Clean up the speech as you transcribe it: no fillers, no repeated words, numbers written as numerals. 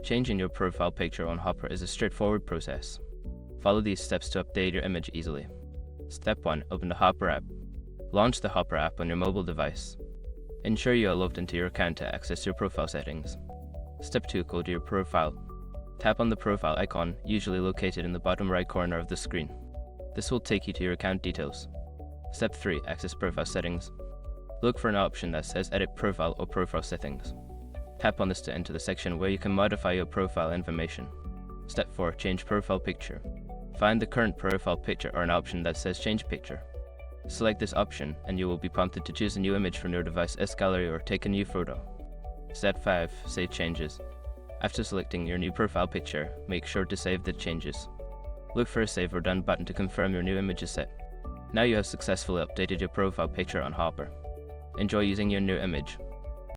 Changing your profile picture on Hopper is a straightforward process. Follow these steps to update your image easily. Step 1. Open the Hopper app. Launch the Hopper app on your mobile device. Ensure you are logged into your account to access your profile settings. Step 2. Go to your profile. Tap on the profile icon, usually located in the bottom right corner of the screen. This will take you to your account details. Step 3. Access profile settings. Look for an option that says Edit Profile or Profile Settings. Tap on this to enter the section where you can modify your profile information. Step 4. Change profile picture. Find the current profile picture or an option that says Change Picture. Select this option and you will be prompted to choose a new image from your device S Gallery or take a new photo. Step 5. Save changes. After selecting your new profile picture, make sure to save the changes. Look for a Save or Done button to confirm your new image is set. Now you have successfully updated your profile picture on Hopper. Enjoy using your new image.